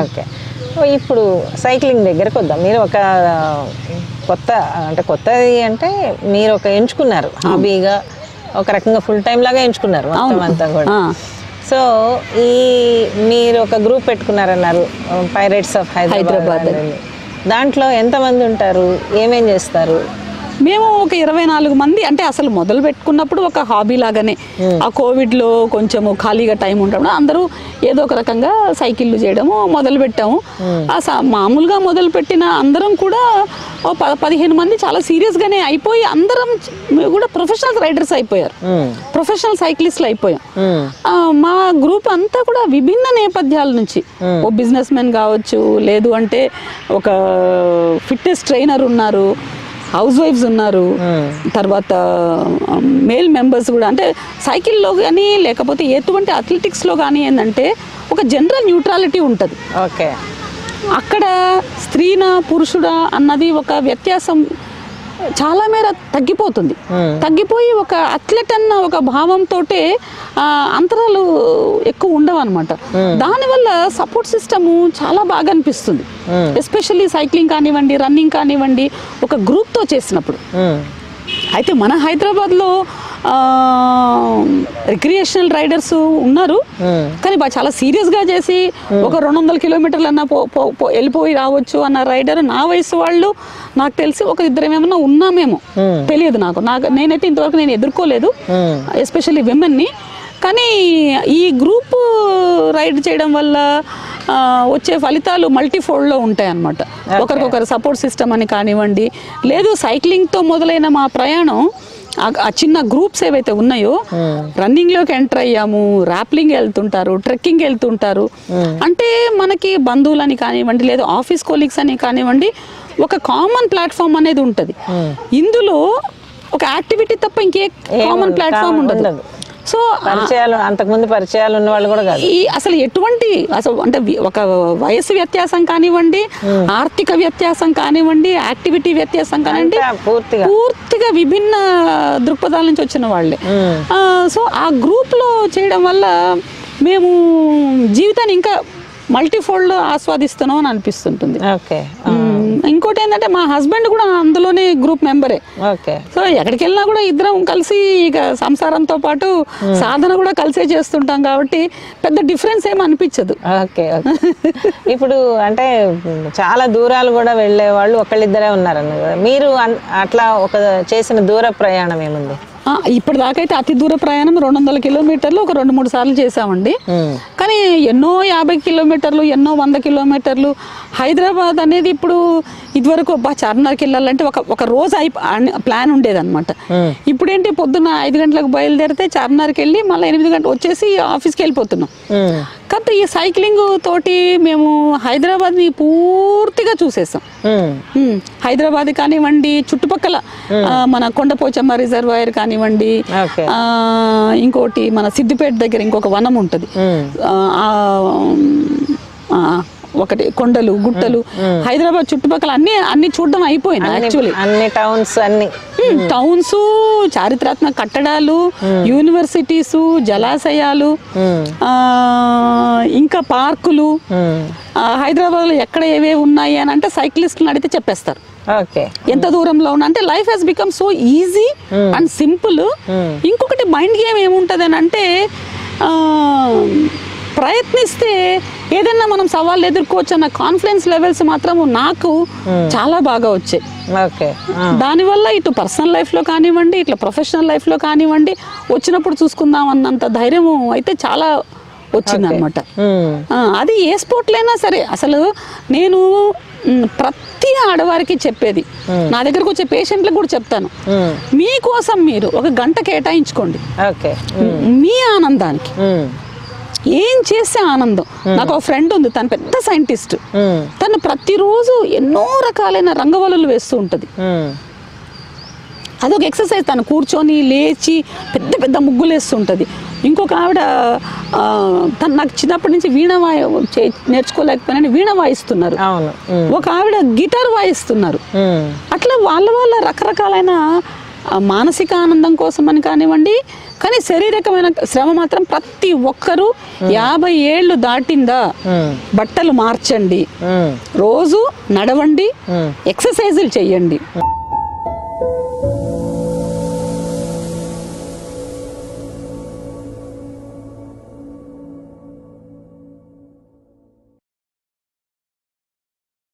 Okay, ఇప్పుడు cycling దగ్గరకు వద్దాం. మీరు ఒక కొత్తది అంటే మీరు ఒక ఎంచుకున్నారు హాబీగా, ఒక రకంగా ఫుల్ టైం లాగా ఎంచుకున్నారు మొత్తం అంతా కూడా. సో మీరు ఒక గ్రూప్ పెట్టుకున్నారన్నారు, పైరేట్స్ ఆఫ్ హైదరాబాద్. దాంట్లో ఎంతమంది ఉంటారు, ఏమేం చేస్తారు? మేము ఒక 24 మంది. అంటే అసలు మొదలు పెట్టుకున్నప్పుడు ఒక హాబీ లాగానే, ఆ కోవిడ్లో కొంచెము ఖాళీగా టైం ఉండడం అందరూ ఏదో ఒక రకంగా సైకిళ్ళు చేయడము మొదలు పెట్టాము. మామూలుగా మొదలు పెట్టిన అందరం కూడా 15 మంది చాలా సీరియస్గానే అయిపోయి అందరం కూడా ప్రొఫెషనల్ రైడర్స్ అయిపోయారు, ప్రొఫెషనల్ సైక్లిస్టులు అయిపోయాం. మా గ్రూప్ అంతా కూడా విభిన్న నేపథ్యాల నుంచి, ఓ బిజినెస్ మెన్ కావచ్చు, లేదు అంటే ఒక ఫిట్నెస్ ట్రైనర్ ఉన్నారు, హౌస్ వైఫ్స్ ఉన్నారు, తర్వాత మేల్ మెంబర్స్ కూడా. అంటే సైకిల్లో కానీ లేకపోతే ఎటువంటి అథ్లెటిక్స్లో కానీ ఏంటంటే ఒక జనరల్ న్యూట్రాలిటీ ఉంటుంది. ఓకే, అక్కడ స్త్రీనా పురుషుడా అన్నది ఒక వ్యత్యాసం చాలా మేర తగ్గిపోతుంది. తగ్గిపోయి ఒక అథ్లెట్ అన్న ఒక భావంతో అంతరాలు ఎక్కువ ఉండవు అనమాట. దానివల్ల సపోర్ట్ సిస్టము చాలా బాగా అనిపిస్తుంది. ఎస్పెషల్లీ సైక్లింగ్ కానివ్వండి, రన్నింగ్ కానివ్వండి, ఒక గ్రూప్తో చేసినప్పుడు. అయితే మన హైదరాబాద్లో రిక్రియేషనల్ రైడర్స్ ఉన్నారు, కానీ చాలా సీరియస్గా చేసి ఒక 200 కిలోమీటర్లు అన్నా వెళ్ళిపోయి రావచ్చు అన్న రైడర్ నా వయసు వాళ్ళు నాకు తెలిసి ఒక 2 ఏమన్నా ఉన్నామేమో, తెలియదు నాకు. నేనైతే ఇంతవరకు నేను ఎదుర్కోలేదు, ఎస్పెషల్లీ విమెన్ని. కానీ ఈ గ్రూప్ రైడ్ చేయడం వల్ల వచ్చే ఫలితాలు మల్టీఫోల్డ్లో ఉంటాయి అన్నమాట. ఒకరికొకరు సపోర్ట్ సిస్టమ్ అని కానివ్వండి, లేదు సైక్లింగ్తో మొదలైన మా ప్రయాణం ఆ చిన్న గ్రూప్స్ ఏవైతే ఉన్నాయో, రన్నింగ్లోకి ఎంటర్ అయ్యాము, ర్యాప్లింగ్ వెళ్తుంటారు, ట్రెక్కింగ్ వెళ్తుంటారు. అంటే మనకి బంధువులని కానివ్వండి, లేదా ఆఫీస్ కొలీగ్స్ అని కానివ్వండి, ఒక కామన్ ప్లాట్ఫామ్ అనేది ఉంటుంది. ఇందులో ఒక యాక్టివిటీ తప్ప ఇంకే కామన్ ప్లాట్ఫామ్ ఉండదు. సో పరిచయాలు, అంతకుముందు పరిచయాలు ఉన్న వాళ్ళు కూడా కాదు. అసలు ఎటువంటి అంటే ఒక వయసు వ్యత్యాసం కానివ్వండి, ఆర్థిక వ్యత్యాసం కానివ్వండి, యాక్టివిటీ వ్యత్యాసం కానివ్వండి, పూర్తిగా విభిన్న దృక్పథాల నుంచి వచ్చిన వాళ్ళే. సో ఆ గ్రూప్లో చేయడం వల్ల మేము జీవితాన్ని ఇంకా మల్టీఫోల్డ్ ఆస్వాదిస్తున్నాం అని అనిపిస్తుంటుంది. ఇంకోటి ఏంటంటే మా హస్బెండ్ కూడా అందులోనే గ్రూప్ మెంబరే. సో ఎక్కడికి వెళ్ళినా కూడా ఇద్దరం కలిసి ఇక సంసారంతో పాటు సాధన కూడా కలిసే చేస్తుంటాం కాబట్టి పెద్ద డిఫరెన్స్ ఏమి అనిపించదు. ఓకే, ఇప్పుడు అంటే చాలా దూరాలు కూడా వెళ్ళే వాళ్ళు ఒకళ్ళిద్దరే ఉన్నారన్న కదా, మీరు అట్లా ఒక చేసిన దూర ప్రయాణం ఏముంది? ఇప్పటిదాకైతే అతి దూర ప్రయాణం 200 కిలోమీటర్లు ఒక 2-3 సార్లు చేసామండి. కానీ ఎన్నో 50 కిలోమీటర్లు, ఎన్నో 100 కిలోమీటర్లు. హైదరాబాద్ అనేది ఇప్పుడు ఇదివరకు చార్మినార్కి వెళ్ళాలంటే ఒక రోజు ప్లాన్ ఉండేదన్నమాట. ఇప్పుడేంటి పొద్దున్న 5 గంటలకు బయలుదేరితే చార్మినార్కి వెళ్ళి మళ్ళీ 8 గంటలు వచ్చేసి ఆఫీస్కి వెళ్ళిపోతున్నాం. కాకపోతే ఈ సైక్లింగ్ తోటి మేము హైదరాబాద్ని పూర్తిగా చూసేసాం. హైదరాబాద్ కానివ్వండి, చుట్టుపక్కల మన కొండపోచమ్మ రిజర్వాయర్ కానివ్వండి, ఇంకోటి మన సిద్దిపేట దగ్గర ఇంకొక వనం ఉంటుంది, ఒకటి కొండలు గుట్టలు. హైదరాబాద్ చుట్టుపక్కల అన్ని చూడడం అయిపోయింది. యాక్చువల్లీ అన్ని టౌన్స్, చారిత్రాత్మక కట్టడాలు, యూనివర్సిటీసు, జలాశయాలు, ఇంకా పార్కులు. హైదరాబాద్ లో ఎక్కడ ఏవేవి ఉన్నాయి అని అంటే సైక్లిస్టులను అడిగితే చెప్పేస్తారు. ఎంత దూరంలో ఉన్నా అంటే life has become so easy and simple. ఇంకొకటి మైండ్ గేమ్ ఏముంటది అని అంటే ప్రయత్నిస్తే ఏదైనా మనం సవాళ్ళు ఎదుర్కోవచ్చు అన్న కాన్ఫిడెన్స్ లెవెల్స్ మాత్రం నాకు చాలా బాగా వచ్చాయి. ఓకే. దానివల్ల ఇటు పర్సనల్ లైఫ్లో కానివ్వండి, ఇట్లా ప్రొఫెషనల్ లైఫ్లో కానివ్వండి, వచ్చినప్పుడు చూసుకుందాం అన్నంత ధైర్యం అయితే చాలా వచ్చిందనమాట. అది ఏ స్పోర్ట్లైనా సరే. అసలు నేను ప్రతి ఆడవారికి చెప్పేది, నా దగ్గరకు వచ్చే పేషెంట్లకు కూడా చెప్తాను, మీకోసం మీరు ఒక గంట కేటాయించుకోండి మీ ఆనందానికి. ఏం చేస్తే ఆనందం. నాకు ఒక ఫ్రెండ్ ఉంది, తను పెద్ద సైంటిస్ట్. తను ప్రతిరోజు ఎన్నో రకాలైన రంగవల్లులు వేస్తూ ఉంటుంది. అదొక ఎక్సర్సైజ్. తను కూర్చొని లేచి పెద్ద పెద్ద ముగ్గులు వేస్తుంటుంది. ఇంకొక ఆవిడ తను నాకు చిన్నప్పటి నుంచి వీణ నేర్చుకోలేకపోయినా వీణ వాయిస్తున్నారు. ఒక ఆవిడ గిటార్ వాయిస్తున్నారు. అట్లా వాళ్ళ రకరకాలైన మానసిక ఆనందం కోసం అని కానివ్వండి, కానీ శారీరకమైన శ్రమ మాత్రం ప్రతి ఒక్కరూ 50 ఏళ్ళు దాటిందా బట్టలు మార్చండి, రోజు నడవండి, ఎక్సర్సైజులు చెయ్యండి.